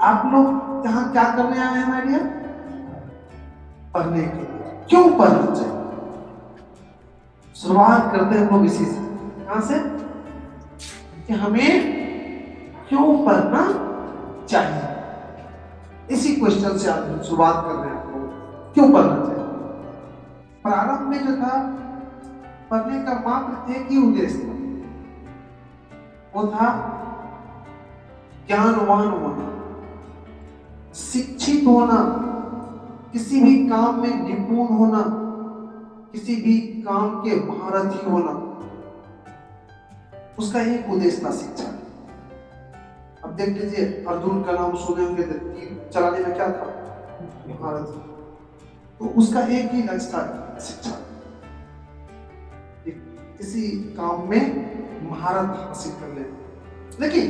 आप लोग यहाँ क्या करने आए हैं माय डियर? पढ़ने के लिए। क्यों पढ़ना चाहिए? शुरुआत करते हैं हम लोग इसी से। कहां से? कि हमें क्यों पढ़ना चाहिए, इसी क्वेश्चन से आप शुरुआत कर रहे हैं। आपको क्यों पढ़ना चाहिए? प्रारंभ में जो था, पढ़ने का मात्र एक ही उद्देश्य था, वो था ज्ञानवान होना, शिक्षित होना, किसी भी काम में निपुण होना, किसी भी काम के महारथी होना। उसका एक उद्देश्य था शिक्षा। अब देख लीजिए, अर्जुन का नाम सुने होंगे, तीर चलाने में क्या था? महारथी। तो उसका एक ही लक्ष्य था, शिक्षा, किसी काम में महारत हासिल कर ले। लेकिन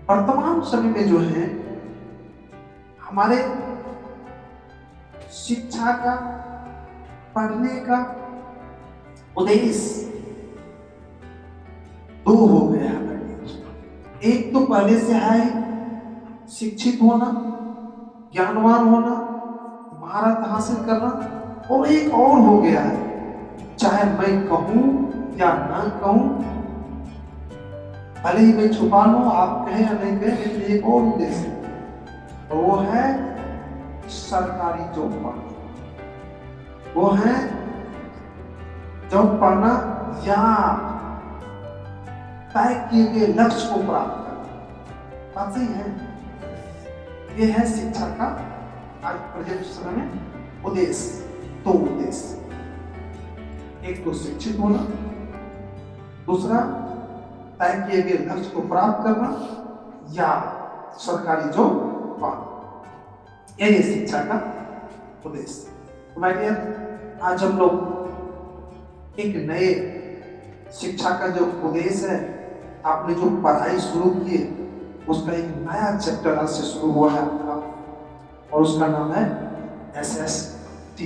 वर्तमान समय में जो है, हमारे शिक्षा का, पढ़ने का उद्देश्य दो हो गया है। एक तो पहले से है शिक्षित होना, ज्ञानवान होना, महारत हासिल करना, और एक और हो गया है, चाहे मैं कहूं या ना कहूं, भले ही मैं छुपा लूं, आप कहें या नहीं कहें, लेकिन एक और उद्देश्य है, और वो है सरकारी जॉब पाना। वो है जॉब पाना या तय किए गए लक्ष्य को प्राप्त करना। बात सही है? यह है शिक्षा का आज प्रेजेंट समय में उद्देश्य। दो उद्देश्य, एक तो शिक्षित होना, दूसरा तय किए गए लक्ष्य को प्राप्त करना या सरकारी जॉब पाना। यही है शिक्षा का उद्देश्य। तो माय डियर, आज हम लोग एक नए शिक्षा का जो उद्देश्य है, आपने जो पढ़ाई शुरू की है, उसका एक नया चैप्टर आज से शुरू हुआ है आपका, और उसका नाम है SST।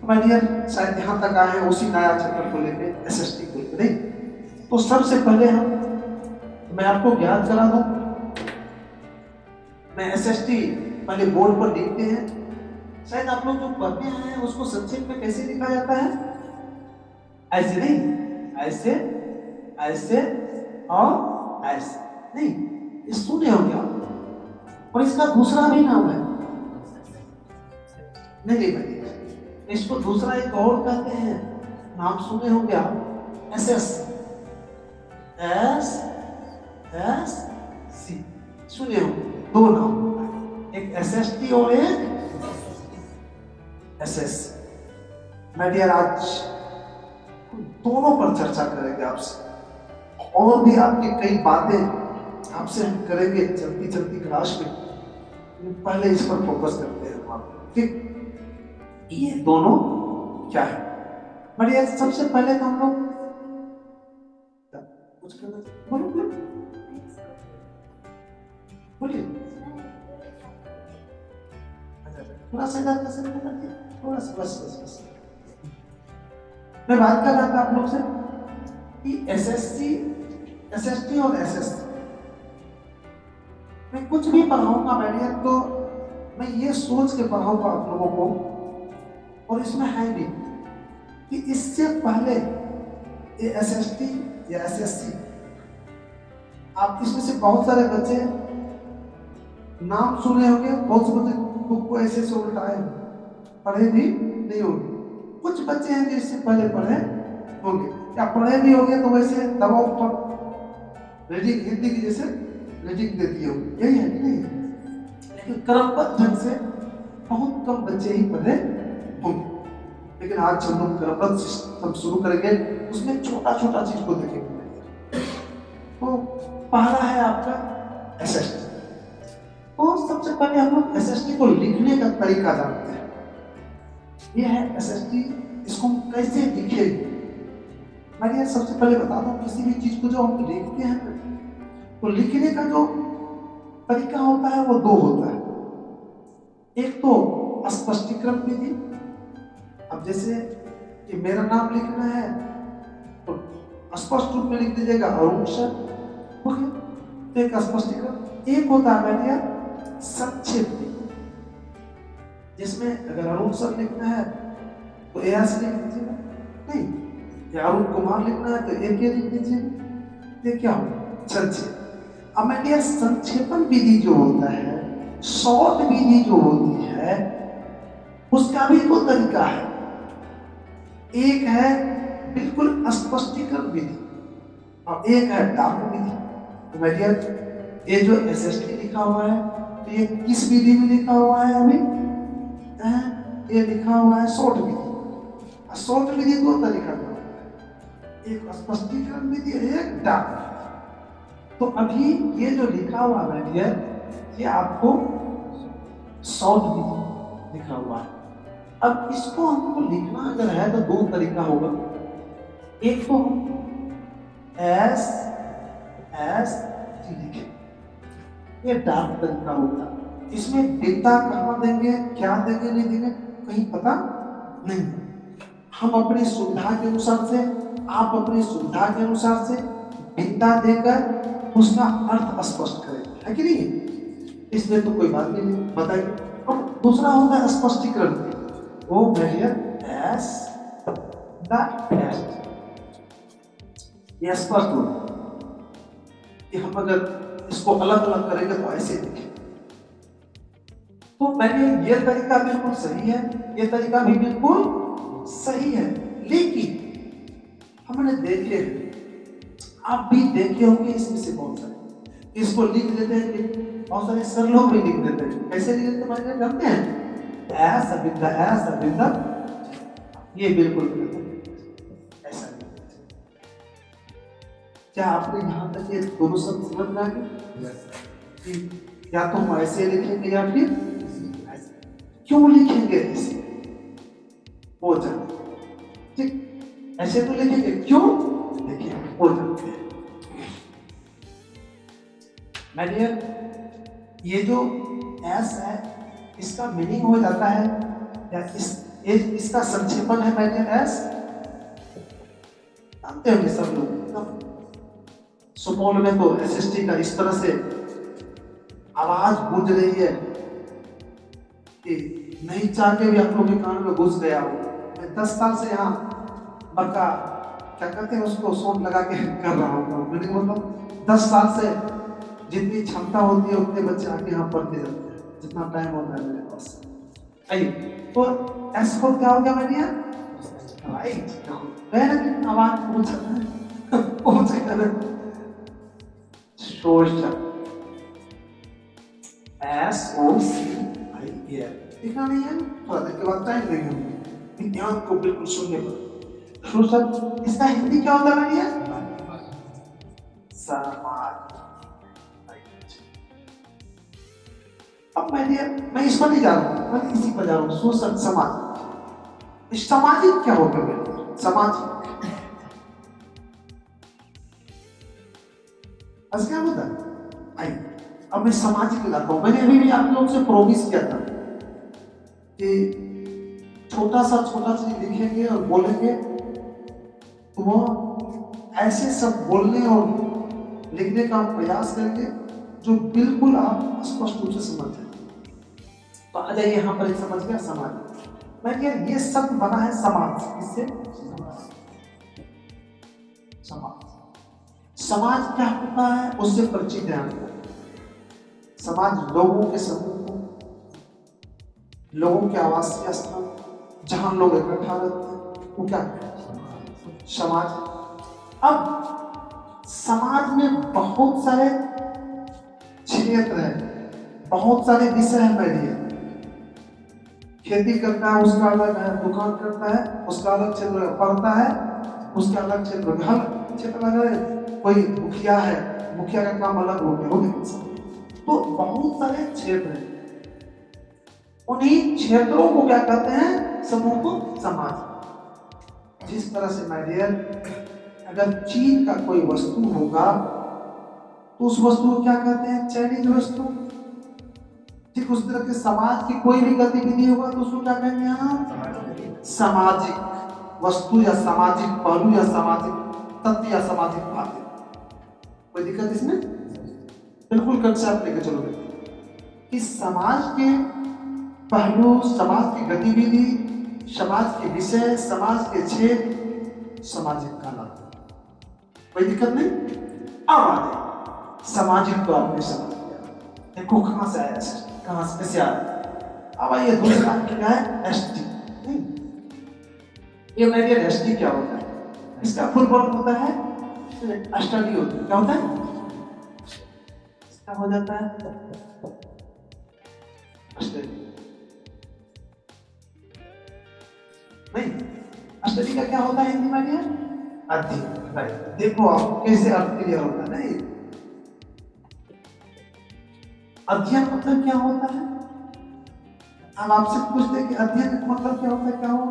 तो माय डियर, शायद यहाँ तक आए हैं उसी नया चैप्टर को लेकर, SST को लेकर। नहीं तो सबसे पहले मैं आपको ज्ञात करा दूं, मैं SST पहले बोर्ड पर लिखते हैं। शायद आप लोग जो पढ़ते हैं उसको संक्षेप में कैसे लिखा जाता है? ऐसे नहीं, ऐसे, ऐसे और ऐसे नहीं, ये सुने हो क्या? और इसका दूसरा भी नाम है, नहीं भाई, इसको दूसरा एक और कहते हैं, नाम सुने हो क्या? SS, SSC, सुने हो? दो नाम, एक SST और एक SS। मैं डियर आज दोनों पर चर्चा करेंगे आपसे, और भी आपकी कई बातें आपसे हम करेंगे चलती चलती क्लास में। पहले इस पर फोकस करते हैं आप, ठीक? ये दोनों क्या है? बढ़िया, सबसे पहले तो हम लोग कुछ करना चाहिए। बोलो बोलिए, थोड़ा सा इधर का सेट कर दिया, थोड़ा सा, बस बस बस। मैं बात कर रहा था आप लोग से कि SSC, SST और SSC मैं कुछ भी पढ़ाऊंगा बढ़िया, तो मैं ये सोच के पढ़ाऊंगा आप लोगों को, और इसमें है भी कि इससे पहले ये SST या SSC, आप इसमें से बहुत सारे बच्चे नाम सुने होंगे, बहुत से बच्चे बुक को ऐसे से उल्टाए पढ़े भी नहीं होंगे। कुछ बच्चे हैं जो इससे पहले पढ़े होंगे, या पढ़े भी होंगे तो वैसे दबाव पर रीडिंग, हिंदी की जैसे रीडिंग देती होगी, यही है कि नहीं? लेकिन क्रमबद्ध ढंग से बहुत कम बच्चे ही पढ़े होंगे। लेकिन आज हम लोग क्रमबद्ध सिस्टम शुरू करेंगे, उसमें छोटा छोटा चीज को देखेंगे। तो पहला है आपका SST। तो सबसे पहले हम लोग SST को लिखने का तरीका जानते हैं। यह है SST, इसको हम कैसे लिखेंगे? मैं सबसे पहले बता दूं, किसी भी चीज को जो हम लिखते हैं तो लिखने का जो तरीका होता है वो दो होता है। एक तो स्पष्टीकरण विधि। अब जैसे कि मेरा नाम लिखना है तो स्पष्ट रूप में लिख दीजिएगा, अरुण सर, ओके, तो एक स्पष्टीकरण। एक होता है मेडियर संक्षेप में, जिसमें अगर अरुण सर लिखना है तो ए से लिख दीजिएगा, नहीं या अरुण कुमार लिखना है तो ए के लिख दीजिएगा। ये क्या हो संक्षेप। अब मेडियर संक्षेपण विधि जो होता है, शॉर्ट विधि जो होती है, उसका भी दो तरीका है। एक है बिल्कुल स्पष्टीकरण विधि और एक है डार्क विधि। तो मेडियर ये जो एसएसटी लिखा हुआ है तो ये किस विधि में लिखा हुआ है? अभी ये लिखा हुआ है शॉर्ट विधि। शॉर्ट विधि दो तरीका का होता है, एक स्पष्टीकरण विधि, एक डार्क। तो अभी ये जो लिखा हुआ है ये आपको शॉर्ट विधि लिखा हुआ है। अब इसको हमको लिखना अगर है तो दो तरीका होगा। एक तो एस लिखे, ये डार्क तरीका होगा। इसमें डेटा कहाँ देंगे, क्या देंगे, नहीं देंगे, कहीं पता नहीं। हम अपनी सुविधा के अनुसार से, आप अपनी सुविधा के अनुसार से भिन्नता देकर उसका अर्थ स्पष्ट करें, है कि नहीं? इसमें तो कोई बात नहीं बताइए। और दूसरा होता है स्पष्टीकरण, वो मेडियर एस द टेस्ट। ये स्पष्ट हो कि हम अगर इसको अलग अलग करेंगे तो ऐसे दिखे। तो मैंने ये तरीका बिल्कुल सही है, ये तरीका भी बिल्कुल सही है, लेकिन हमने देखे, आप भी देखे होंगे इसमें से बहुत सारे इसको लिख देते हैं, बहुत सारे सर लोग भी लिख देते हैं। कैसे लिख देते हैं मैंने जानते हैं? ऐसा बिंदा, ये बिल्कुल गलत है, ऐसा नहीं। क्या आपने यहाँ तक ये दोनों शब्द समझ में आ गए? या तो हम ऐसे लिखेंगे या फिर क्यों लिखेंगे ऐसे, हो जाते, ठीक? ऐसे तो लिखेंगे, क्यों लिखेंगे, हो जाते हैं। मेडियर ये जो एस है इसका मीनिंग हो जाता है, या इसका संक्षेपण है मेडियर एस। जानते होंगे सब लोग, सुपौल में तो एसएसटी का इस तरह से आवाज गूंज रही है कि नहीं चाह के भी आप लोग के कान में घुस गया हो। मैं 10 साल से यहाँ बड़का क्या कहते हैं उसको सोट लगा के कर रहा हूँ। मैंने मतलब 10 साल से जितनी क्षमता होती है उतने बच्चे आके यहाँ पढ़ते जाते हैं, जितना टाइम होता है मेरे पास। आइए, तो एस को क्या हो गया मैंने यार, राइट, आवाज पहुंच गया। लिखा नहीं है, थोड़ा देर के बाद टाइम देंगे, ध्यान को बिल्कुल सुनने पर। शोषण इसका हिंदी क्या होता है? समाज। अब मैं इस पर नहीं जा रहा हूँ, मैं इसी पर जा रहा हूँ। शोषण समाज, सामाजिक क्या होगा? सामाजिक क्या होता है? अब मैं सामाजिक लाता हूं। मैंने अभी भी आप लोग से प्रॉमिस किया था कि छोटा सा चीज लिखेंगे और बोलेंगे तो वो ऐसे सब बोलने और लिखने का प्रयास करेंगे जो बिल्कुल आप स्पष्ट रूप से समझ जाए। तो आ जाइए यहाँ पर, एक समझ गया समाज। मैं क्या, ये शब्द बना है समाज, इससे समाज। समाज क्या होता है उससे परिचित है आपको। समाज लोगों के समूह को, लोगों के आवासीय स्थान जहां लोग इकट्ठा रहते हैं, वो क्या है? समाज। अब समाज में बहुत सारे क्षेत्र है, बहुत सारे विषय है। पहले खेती करता है उसका अलग है, दुकान करता है उसका अलग क्षेत्र, पढ़ता है उसका अलग क्षेत्र, हर क्षेत्र अलग है। कोई मुखिया है, मुखिया का काम अलग हो गया। तो बहुत सारे क्षेत्र हैं, उन्हीं क्षेत्रों को क्या कहते हैं? समूह को समाज। जिस तरह से माय डियर, अगर चीन का कोई वस्तु होगा तो उस वस्तु को क्या कहते हैं? चाइनीज वस्तु। ठीक उस तरह के समाज की कोई भी गतिविधि होगा तो उसको क्या कहेंगे? हम सामाजिक वस्तु या सामाजिक पहलू या सामाजिक तत्व या सामाजिक बातें। कोई दिक्कत इसमें? बिल्कुल कंसेप्ट लेके चलोगे कि समाज के पहलू, समाज की गतिविधि, समाज के विषय, समाज के क्षेत्र, सामाजिक कला, कोई दिक्कत नहीं। अब आगे सामाजिक को आपने समझ लिया, देखो कहां से आया, कहां से कैसे आया। अब आइए दूसरा क्या है, एसटी। ये आइडिया एसटी क्या होता है, इसका फुल फॉर्म होता है स्टडी होता है, क्या होता है, इसका हो जाता है स्टडी। नहीं, स्टडी का क्या होता है हिंदी में, अध्ययन। देखो आप कैसे अर्थ क्लियर होता है। नहीं, अध्ययन मतलब क्या होता है, हम आपसे पूछते हैं कि अध्ययन का मतलब क्या होता है, क्या हो,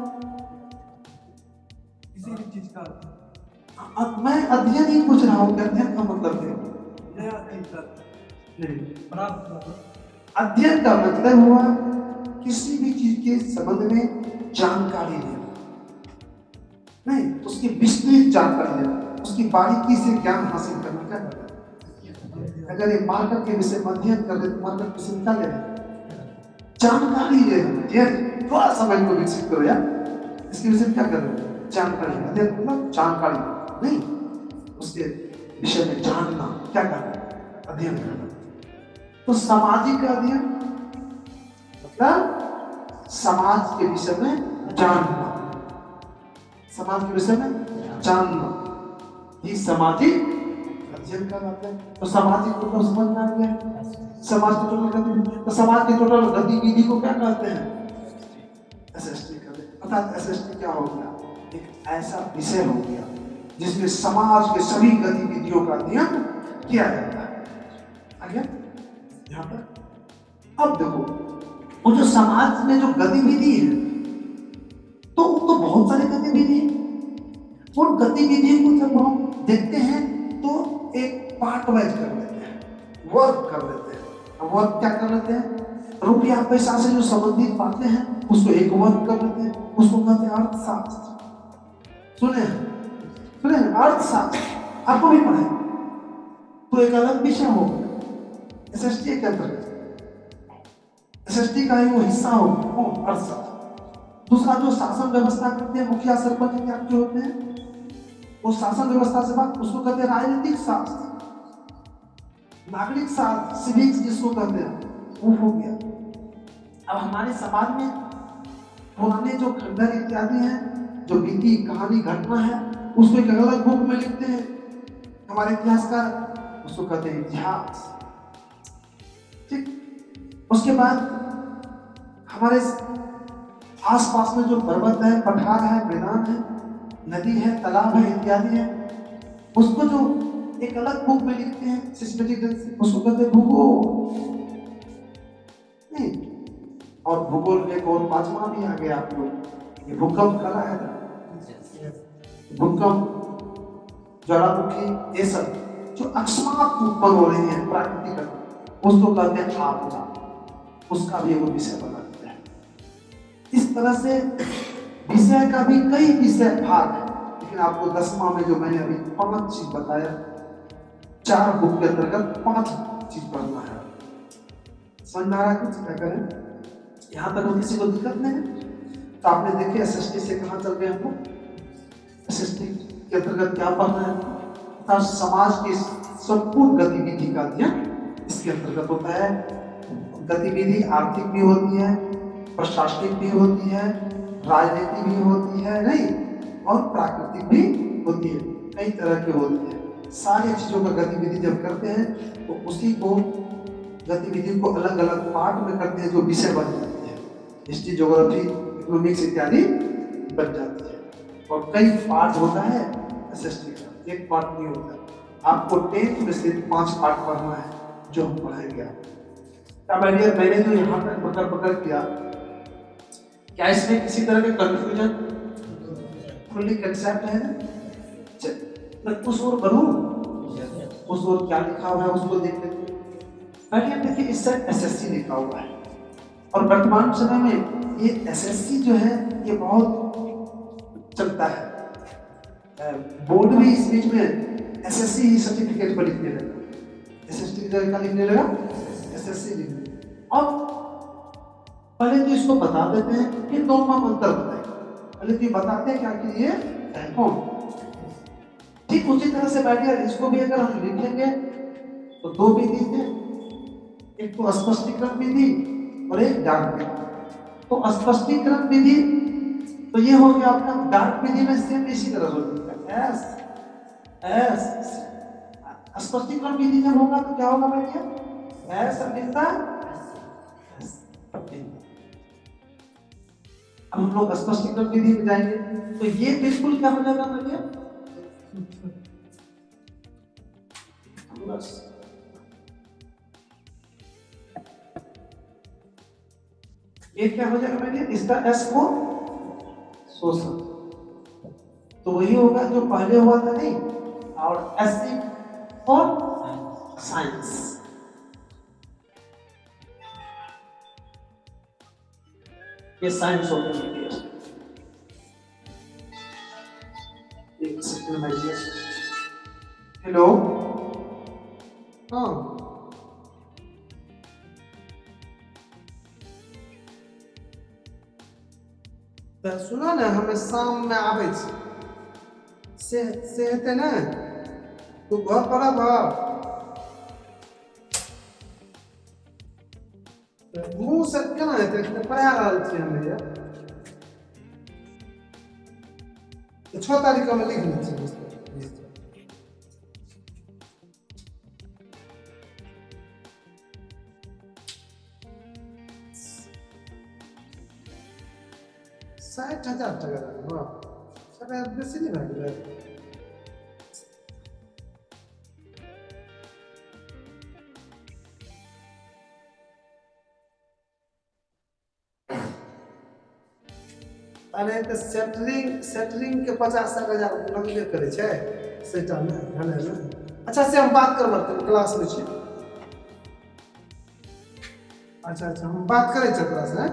किसी भी चीज का अब मैं अध्ययन ही पूछ रहा हूँ, अध्ययन का मतलब क्या नहीं, अध्ययन का मतलब हुआ किसी भी चीज के संबंध में जानकारी लेना, नहीं उसकी विस्तृत जानकारी लेना, उसकी बारीकी से ज्ञान हासिल करना। क्या करना, अगर ये मार्केट के विषय में अध्ययन कर रहे तो मार्केट के विषय क्या ले रहे, जानकारी ले रहे हैं। थोड़ा समय को विकसित करो यार, इसके विषय क्या कर रहे हैं, जानकारी। अध्ययन मतलब जानकारी नहीं, उसके विषय में जानना, क्या करना, अध्ययन करना। तो सामाजिक अध्ययन मतलब समाज के विषय में जानना, समाज के विषय में जानना, ये सामाजिक अध्ययन का मतलब है। तो सामाजिक को तो समझ में आ गया, समाज की टोटल गतिविधि, तो समाज की टोटल गतिविधि को क्या कहते हैं, एसएसटी कहते हैं। अर्थात एसएसटी क्या हो गया, एक ऐसा विषय हो गया जिसमें समाज के सभी गतिविधियों का अध्ययन किया जाता है। आगे यहाँ पर अब देखो, वो जो समाज में जो गतिविधि है, तो बहुत सारी गतिविधि है। उन गतिविधियों को जब हम देखते हैं तो एक पार्ट वाइज कर लेते हैं, वर्क कर लेते हैं। अब वर्क क्या कर लेते हैं, रुपया पैसा से जो संबंधित बातें हैं उसको एक वर्क कर लेते हैं, उसको कहते हैं अर्थशास्त्र। सुने अर्थशास्त्र आपको भी पढ़े तो एक अलग विषय हो एसएसटी के अंतर्गत, एसएसटी का ही वो हिस्सा हो अर्थशास्त्र। दूसरा जो शासन व्यवस्था करते हैं, मुखिया सरपंच क्या जो होते हैं, वो शासन व्यवस्था से बात, उसको कहते हैं राजनीतिक शास्त्र, नागरिक शास्त्र, सिविक्स जिसको कहते हैं, वो हो गया। अब हमारे समाज में पुराने जो खंडर इत्यादि हैं, जो बीती कहानी घटना है, उसको एक अलग बुक में लिखते हैं हमारे इतिहासकार, उसको कहते हैं इतिहास। ठीक, उसके बाद हमारे आसपास में जो पर्वत है, पठार है, मैदान है, नदी है, तालाब है इत्यादि है, उसको जो एक अलग बुक में लिखते हैं सिस्टमेटिक ढंग से, उसको कहते हैं भूगोल। नहीं, और भूगोल एक और पांचवा भी आ गया आप लोग, ये भूकंप करा है ना, भूकंप, ज्वालामुखी, ये सब जो अकस्मात उत्पन्न हो रही है प्राकृतिक, उसको कहते हैं आपदा, उसका भी एक विषय बना दिया है। इस तरह से विषय का भी कई विषय भाग है, लेकिन आपको 10वां में जो मैंने अभी 5 चीज बताया, 4 बुक के अंतर्गत 5 चीज पढ़ना है। समझ में आ रहा है कुछ, क्या करें, यहाँ तक किसी को दिक्कत नहीं है। तो आपने देखे एसएसटी से कहाँ चल गए हमको, एसएसटी के अंतर्गत क्या पढ़ना है, अर्थात समाज की संपूर्ण गतिविधि का अध्ययन इसके अंतर्गत होता है। गतिविधि आर्थिक भी होती है, प्रशासनिक भी होती है, राजनीति भी होती है, नहीं, और प्राकृतिक भी होती है, कई तरह की होती है। सारी चीजों का गतिविधि जब करते हैं तो उसी को गतिविधि को अलग अलग पार्ट में करते हैं, जो विषय बन जाती है, हिस्ट्री, ज्योग्राफी, इकोनॉमिक्स इत्यादि बन जाती है। और कई पार्ट होता है एसएसटी का, एक पार्ट नहीं होता। आपको 10th में से 5 पार्ट पढ़ना है, जो हम पढ़ाएंगे आपको। मैंने जो यहाँ तक पकड़ किया, क्या इसमें किसी तरह के कंफ्यूजन, फुल्ली कंसेप्ट है ना? चल उस ओर बढ़ो, उस ओर क्या लिखा हुआ है उसको देख लेते हैं। पहले देखिए, इस साइड एसएससी लिखा हुआ है, और वर्तमान समय में ये एसएससी जो है ये बहुत चलता है। बोर्ड भी इस बीच में एसएससी ही सर्टिफिकेट पर लिखने लगा। SST की जगह क्या लिखने लगा, SSC लिखने। अब पहले तो इसको बता देते हैं, फिर दोनों में अंतर बताएंगे। पहले तो ये बताते हैं क्या कि ये है कौन। ठीक उसी तरह से बैठिए, इसको भी अगर हम लिखेंगे तो दो विधि थे, एक तो स्पष्टीकरण विधि और एक डार्क विधि। तो स्पष्टीकरण विधि तो ये हो गया आपका, डार्क विधि में सेम इसी तरह होगा एस एस। स्पष्टीकरण विधि जब होगा तो क्या होगा भैया, एस मिलता है। अब हम लोग स्पष्टीकरण विधि में जाएंगे तो ये बिल्कुल क्या हो जाएगा भैया, ये क्या हो जाएगा भैया, इसका एस को शोषण, तो वही होगा जो पहले हुआ था नहीं, और एस और साइंस। ये साइंस हो गया। एक सेकंड में, हेलो, हाँ तो सुना ना, हमें शाम में आवे से हेते ना, तू घर पर आब, मुंह से केना हेते, पढ़ा रहल छी हमें यार। 6 तारीख में लिख ली छी। साठ 60,000 टका, हाँ सब बेसी नहीं भए गेलै। अरे तो सेटरिंग के 50,000 लगबे करे छे सेटा में, ढाले में। अच्छा से हम बात करब क्लास में छी। अच्छा हम बात करे छे क्लास में,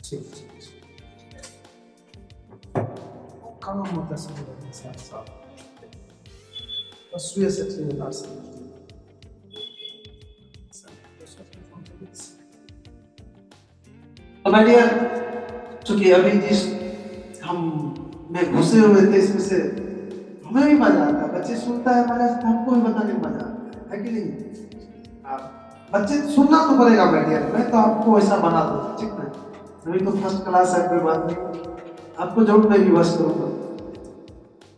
ठीक काम होता है साथ बस ये सेटरिंग में क्लास में। तो डियर, चूंकि अभी जिस हम में घुसे हुए थे इसमें से हमें भी मजा आता है, बच्चे सुनता है हमारे, हमको भी बताने में मजा आता है कि नहीं। बच्चे सुनना तो पड़ेगा बेटिया, मैं तो आपको ऐसा बना दूँ, ठीक है। अभी तो फर्स्ट क्लास है, कोई बात नहीं, आपको जरूर मैं रिवर्स करूँगा।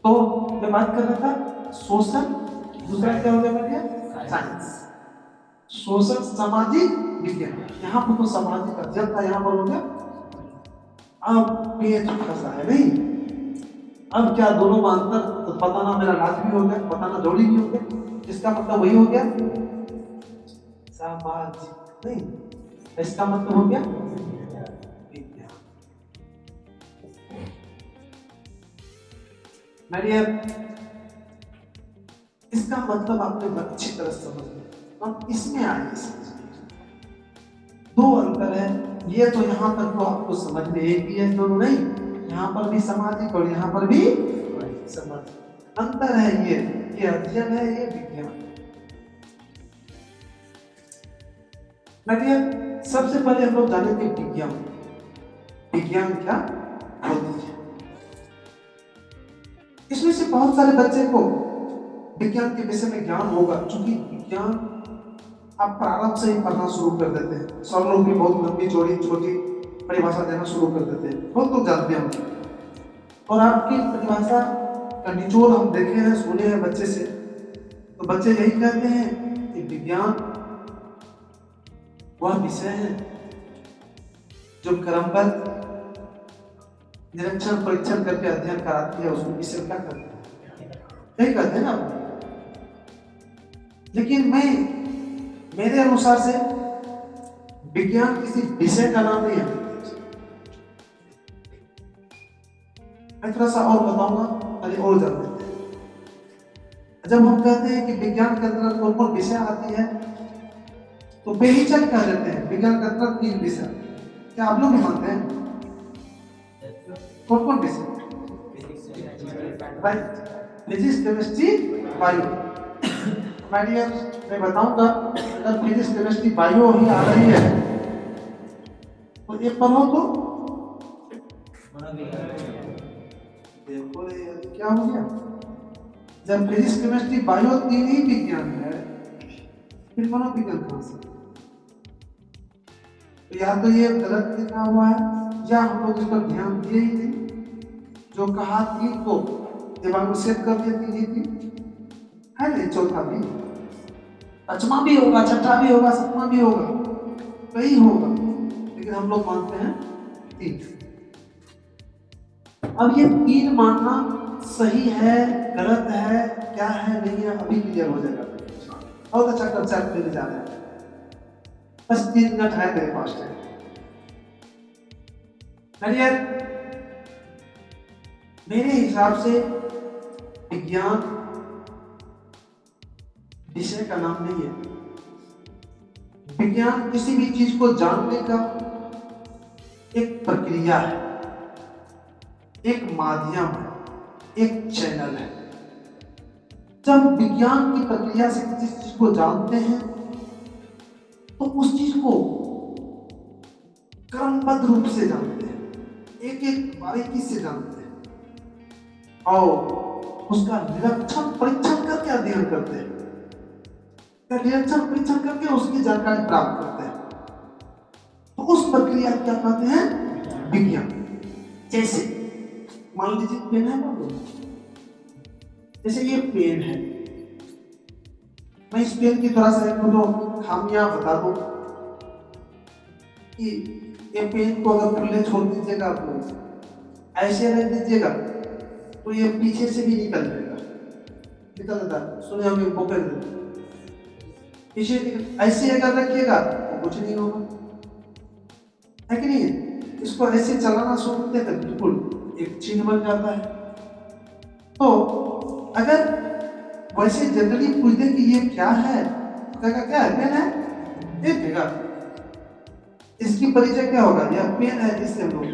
तो मैं बात कर रहा था सोशल, दूसरा क्या हो गया बेटिया, साइंस। सोशल सामाजिक विज्ञान, यहाँ पर तो सामाजिक अध्ययन था, यहाँ पर हो गया। अब ये छोटा सा है नहीं, अब क्या दोनों में अंतर तो बताना मेरा लाजमी हो गया, बताना जरूरी भी हो गया। इसका मतलब वही हो गया सामाजिक, नहीं इसका मतलब हो गया विज्ञान। इसका मतलब आपने अच्छी तरह समझ लिया। अब इसमें आइए, दो अंतर है, ये तो यहाँ तक तो आपको समझ में एक ही है, दोनों नहीं, यहाँ पर भी सामाजिक और यहाँ पर भी सामाजिक अंतर है। ये अध्ययन है, ये विज्ञान। सबसे पहले हम लोग जानेंगे विज्ञान। विज्ञान क्या होती है, इसमें से बहुत सारे बच्चे को विज्ञान के विषय में ज्ञान होगा, क्योंकि विज्ञान आप प्रारंभ से ही पढ़ना शुरू कर देते हैं। सब लोग भी बहुत लंबी चौड़ी छोटी परिभाषा देना शुरू कर देते हैं, बहुत लोग जानते हैं। और आपकी परिभाषा का निचोड़ हम देखे हैं, सुने हैं बच्चे से, तो बच्चे यही कहते हैं कि विज्ञान वह विषय है जो क्रमबद्ध निरीक्षण परीक्षण करके अध्ययन कराती है, उसको विषय क्या कहते हैं, यही कहते हैं ना। लेकिन मेरे अनुसार से विज्ञान किसी विषय का नाम नहीं है। मैं थोड़ा सा और बताऊंगा, अरे और जान लेते हैं। जब हम कहते हैं कि विज्ञान के अंदर कौन कौन विषय आती है, तो बेहिचक कह देते हैं विज्ञान के अंदर 3 विषय। क्या आप लोग भी मानते हैं? कौन कौन विषय? Physics, chemistry, bio. My dear, मैं बताऊंगा अगर फिजिक्स केमिस्ट्री बायो ही आ रही है तो ये पढ़ो तो देखो रे क्या हो गया। जब फिजिक्स केमिस्ट्री बायो तीन ही विज्ञान है फिर मनोविज्ञान कहां से? तो या तो ये गलत लिखा हुआ है या हम लोग इस पर ध्यान दिए ही नहीं। जो कहा थी तो दिमाग में सेट कर दिया थी है नहीं। चौथा भी, पांचवा भी होगा, छठा भी होगा, सातवां भी होगा, कई होगा, लेकिन हम लोग मानते हैं तीन। अब ये तीन मानना सही है गलत है क्या है नहीं है अभी क्लियर हो जाएगा। बहुत अच्छा कंसेप्ट लेने जा रहे हैं, बस 3 मिनट है मेरे पास टाइम। मेरे हिसाब से विज्ञान विषय का नाम नहीं है। विज्ञान किसी भी चीज को जानने का एक प्रक्रिया है, एक माध्यम है, एक चैनल है। जब विज्ञान की प्रक्रिया से किसी चीज को जानते हैं तो उस चीज को क्रमबद्ध रूप से जानते हैं, एक एक बारीकी से जानते हैं और उसका निरीक्षण परीक्षण करके अध्ययन करते हैं। निरीक्षण परीक्षण करके उसकी जानकारी प्राप्त करते हैं। तो उस प्रक्रिया क्या कहते हैं? विज्ञान। जैसे मान लीजिए पेन है ना, जैसे ये पेन है, मैं इस पेन की थोड़ा सा एक तो खामियां बता दूं कि ये पेन को अगर खुले छोड़ दीजिएगा आप ऐसे रख दीजिएगा तो ये पीछे से भी निकल जाएगा, निकल जाता है। सुने होंगे बोकर पीछे ऐसे अगर रखिएगा तो कुछ नहीं होगा, है कि नहीं? इसको ऐसे चलाना शुरू करते हैं बिल्कुल एक चिन्ह बन जाता है। तो अगर वैसे जनरली पूछते कि ये क्या है तो कहेगा क्या है? पेन है। एक जगह इसकी परिचय क्या होगा? यह पेन है, इससे हम लोग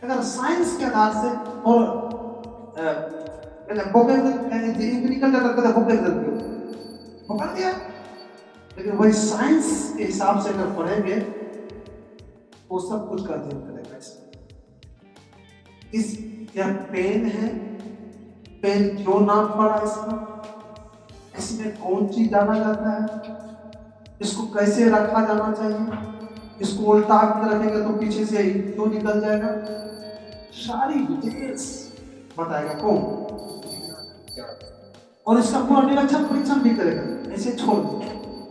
अगर साइंस के आधार से और पकड़ दिया, लेकिन वही साइंस के हिसाब से अगर पढ़ेंगे वो सब कुछ का अध्ययन करेगा। इस यह पेन है, पेन क्यों नाम पड़ा इसका, इसमें कौन चीज डाला जाता है, इसको कैसे रखा जाना चाहिए, इसको उल्टा के रखेंगे तो पीछे से क्यों निकल जाएगा, सारी डिटेल्स बताएगा कौन। और इसका पूरा निरीक्षण परीक्षण भी करेगा। ऐसे छोड़ दे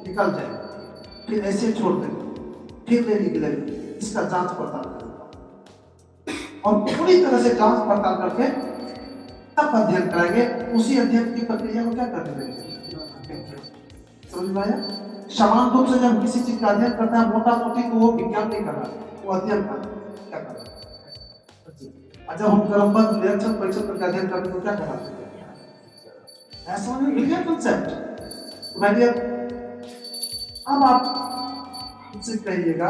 निकल जाएगा, फिर ऐसे छोड़ देगा, फिर नहीं निकलेगा, इसका जांच पड़ताल करेगा और पूरी तरह से जांच पड़ताल करके तब अध्ययन कराएंगे। उसी अध्ययन की प्रक्रिया को क्या करने देंगे? समझ में आया? समान रूप से जब किसी चीज का अध्ययन करता है मोटा मोटी तो वो विज्ञान नहीं कर रहा, वो अध्ययन कर क्या कर रहा है। जब हम क्रमबद्ध निरीक्षण परीक्षण करके अध्ययन करते तो क्या कर रहा है? ऐसा नहीं विज्ञान कंसेप्ट। अब आप मुझसे कहिएगा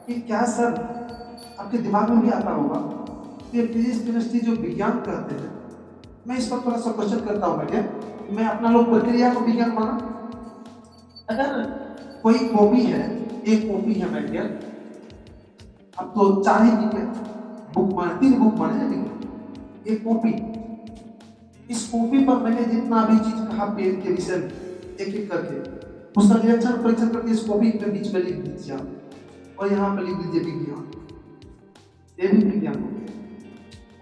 कि क्या सर आपके दिमाग में भी आता होगा कि फिजिक्स केमिस्ट्री जो विज्ञान कहते हैं, मैं इस पर थोड़ा सा क्वेश्चन करता हूँ। मैं अपना लोग प्रक्रिया को विज्ञान माना। अगर कोई कॉपी है, एक कॉपी है मैं क्या, अब तो 4 ही बुक माने, 3 बुक माने, एक कॉपी, इस कॉपी पर मैंने जितना भी चीज कहा पेन के विषय एक एक करके उसका निरीक्षण परीक्षण करके इस कॉपी के बीच में लिख दीजिए और यहाँ पर लिख दीजिए विज्ञान। ये भी विज्ञान हो गया,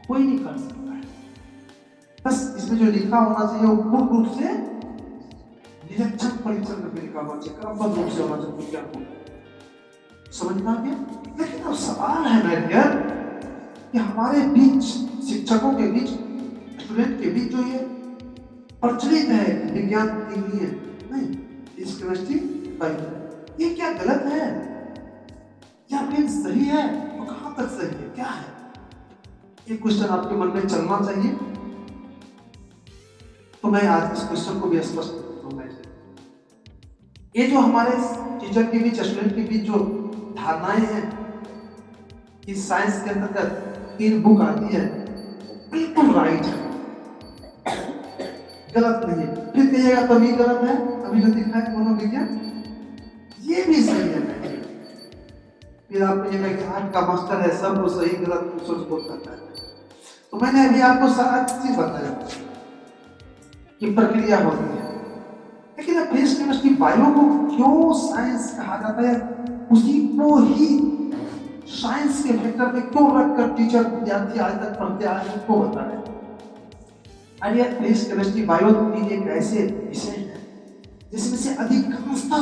कोई नहीं कर सकता है। बस इसमें जो लिखा होना चाहिए वो पूर्ण रूप से निरीक्षण परीक्षण करके लिखा होना चाहिए, क्रमबद्ध रूप से होना चाहिए विज्ञान को। समझ में आ गया? लेकिन अब सवाल है मेरे कि हमारे बीच शिक्षकों के बीच स्टूडेंट के बीच जो ये प्रचलित है विज्ञान इंग्लिश है नहीं, इस केमिस्ट्री बायो, ये क्या गलत है या फिर सही है? तो कहां तक सही है, क्या है? ये क्वेश्चन आपके मन में चलना चाहिए। तो मैं आज इस क्वेश्चन को भी स्पष्ट करूंगा। ये जो हमारे टीचर के बीच स्टूडेंट के बीच जो धारणाएं हैं कि साइंस के अंतर्गत 3 बुक आती है, बिल्कुल राइट है, गलत नहीं है। फिर कहिएगा तभी गलत है, अभी जो दिखा है मनोविज्ञान ये भी सही है नहीं। फिर आप कहिएगा कि आज का मास्टर है सब वो सही गलत सोच बोल सकता है। तो मैंने अभी आपको सारा चीज बताया कि प्रक्रिया होती है, लेकिन अब फिजिक्स केमिस्ट्री बायो को क्यों साइंस कहा जाता है, उसी को ही साइंस के फैक्टर में क्यों रखकर टीचर विद्यार्थी आज तक पढ़ते आए हैं उसको बता रहे हैं। फिजिक्स केमिस्ट्री बायो तीन एक ऐसे विषय हैं जिसमें से अधिकांशता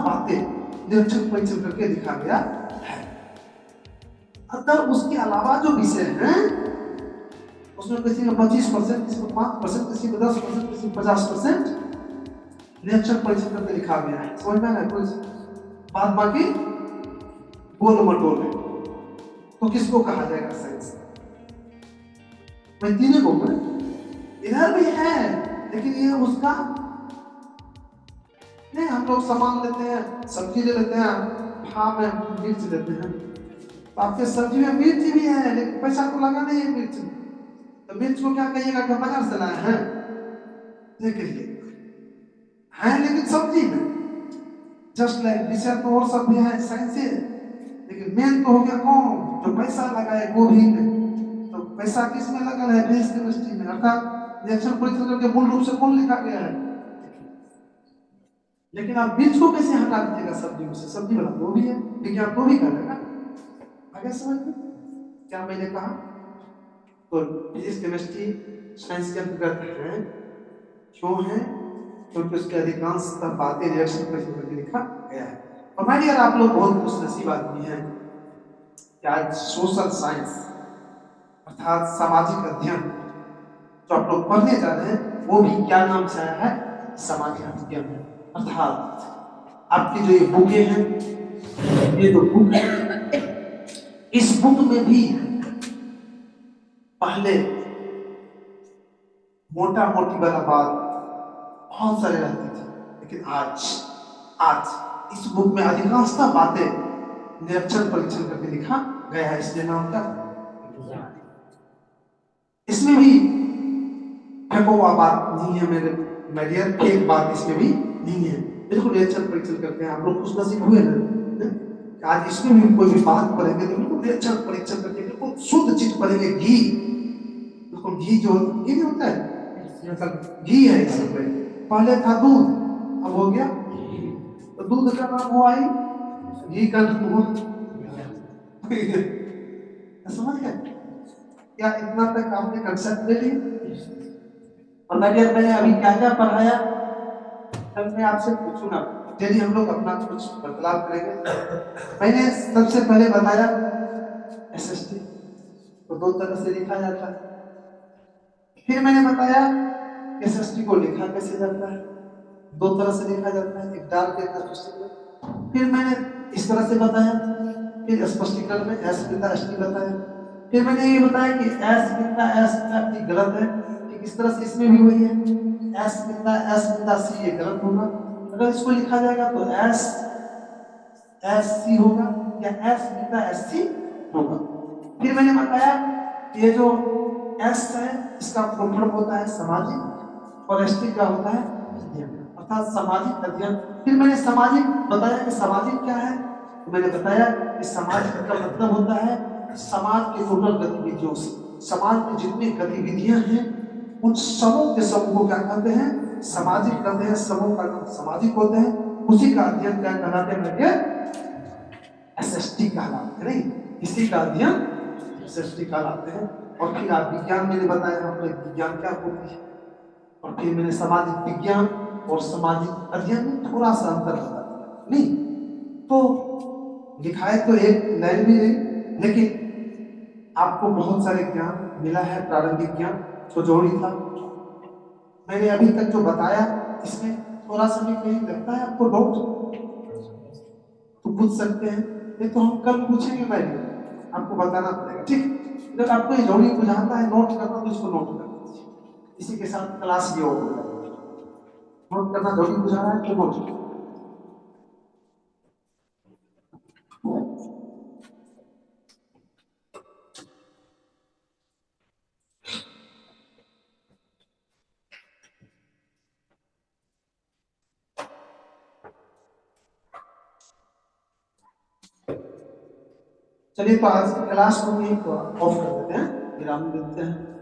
बातें निरीक्षण परीक्षण करके दिखा गया है। अगर उसके अलावा जो विषय हैं उसमें किसी में 25%, किसी में 5%, किसी में 10%, किसी में 50% निरीक्षण परीक्षण करके लिखा गया है। समझ में आया कुछ बात? बाकी गोल मटोल है तो किसको कहा जाएगा साइंस? मैं तीनों को इधर भी है, लेकिन ये उसका नहीं। हम लोग सामान लेते हैं, सब्जी ले लेते हैं, हाँ में मिर्च लेते हैं, तो आपके सब्जी में मिर्च भी है लेकिन पैसा तो लगा नहीं है मिर्च में, तो मिर्च को क्या कहिएगा कि बाजार से लाए हैं? देखिए है लेकिन सब्जी में जस्ट लाइक विषय तो और सब भी है साइंस से, लेकिन मेन तो हो गया कौन जो पैसा लगाए गोभी में। तो पैसा किस में लगा है? फिजिक्स केमिस्ट्री में, अर्थात रिएक्शन परीक्षण करके मूल रूप से कौन लिखा गया है। लेकिन आप बीज को कैसे हटा दीजिएगा सब्जी में से? सब्जी वाला तो भी है, विज्ञान तो भी करेगा। आगे समझ में क्या मैंने कहा? तो फिजिक्स केमिस्ट्री साइंस के अंतर्गत है। क्यों है? क्योंकि उसके अधिकांश बातें रिएक्शन परीक्षण करके लिखा गया है। और माय डियर आप लोग बहुत खुशनसीब आदमी हैं कि आज सोशल साइंस अर्थात सामाजिक अध्ययन जो आप लोग पढ़ने जा रहे हैं वो भी क्या नाम से आया है? सामाजिक विज्ञान। अर्थात आपकी जो ये बुकें हैं, ये जो बुक है, इस बुक में भी पहले मोटा मोटी वाला बात बहुत सारे रहती थी, लेकिन आज आज इस बुक में अधिकांशतः बातें निरीक्षण परीक्षण करके लिखा गया है, इसलिए नाम क्या है? इसमें भी फेंकोवा बात नहीं है मेरे डियर, फेक बात इसमें भी नहीं है। बिल्कुल निरीक्षण परीक्षण करके हम लोग खुश नसीब हुए ना, आज इसमें भी कोई भी बात पढ़ेंगे तो बिल्कुल निरीक्षण परीक्षण करके बिल्कुल शुद्ध चीज पढ़ेंगे। घी, बिल्कुल घी जो घी नहीं होता है, घी है इसमें। पहले था दूध, अब हो गया तो दूध का नाम हुआ ही घी का नाम हुआ। समझ गए क्या? इतना तक आपने कंसेप्ट ले लिया। और मैंने अभी क्या क्या पढ़ाया तब मैं आपसे पूछूंगा, चलिए हम लोग अपना कुछ बदलाव करेंगे। मैंने सबसे पहले बताया एसएसटी को दो तरह से लिखा जाता है। फिर मैंने बताया एसएसटी को लिखा कैसे जाता है, दो तरह से लिखा जाता है, एक डाल के स्पष्टीकरण। फिर मैंने इस तरह से बताया, फिर स्पष्टीकरण में एस बिंदा एस टी बताया। फिर मैंने ये बताया कि एस बिंदा एस एफ टी गलत है, ठीक इस तरह से इसमें भी वही है, एस बिंदा सी ये गलत होगा। अगर इसको लिखा जाएगा तो एस एस सी होगा या एस बिंदा एस सी होगा। फिर मैंने बताया ये जो एस है इसका फुल फॉर्म होता है सामाजिक, और एस टी का होता है अर्थात सामाजिक अध्ययन। फिर मैंने सामाजिक बताया कि सामाजिक क्या है, तो मैंने बताया कि सामाजिक का मतलब होता है समाज के टोटल गतिविधियों से, समाज में जितनी गतिविधियां हैं उन समूह के समूह को क्या कहते हैं? सामाजिक कहते हैं। समूह का नाम सामाजिक होते हैं, उसी का अध्ययन क्या कहलाते हैं? एसएसटी कहलाते हैं। नहीं, इसी का अध्ययन एसएसटी कहलाते हैं। और फिर आप विज्ञान मैंने बताया हम लोग विज्ञान क्या होती है, और फिर मैंने सामाजिक विज्ञान और सामाजिक अध्ययन में थोड़ा सा अंतर बता दिया। नहीं तो लिखाई तो एक लाइन भी नहीं, लेकिन आपको बहुत सारे ज्ञान मिला है। प्रारंभिक ज्ञान जो जरूरी था मैंने अभी तक जो बताया, इसमें थोड़ा सा भी कहीं लगता है आपको डाउट तो पूछ सकते हैं, नहीं तो हम कल पूछेंगे। मैं आपको बताना पड़ेगा, ठीक? अगर आपको ये जरूरी बुझाता है नोट करना तो इसको नोट कर दीजिए, इसी के साथ क्लास भी और हो जाएगी। नोट करना जरूरी बुझा रहा है तो नोट। चलिए तो आज की क्लास को भी ऑफ कर देते हैं, विराम देते हैं।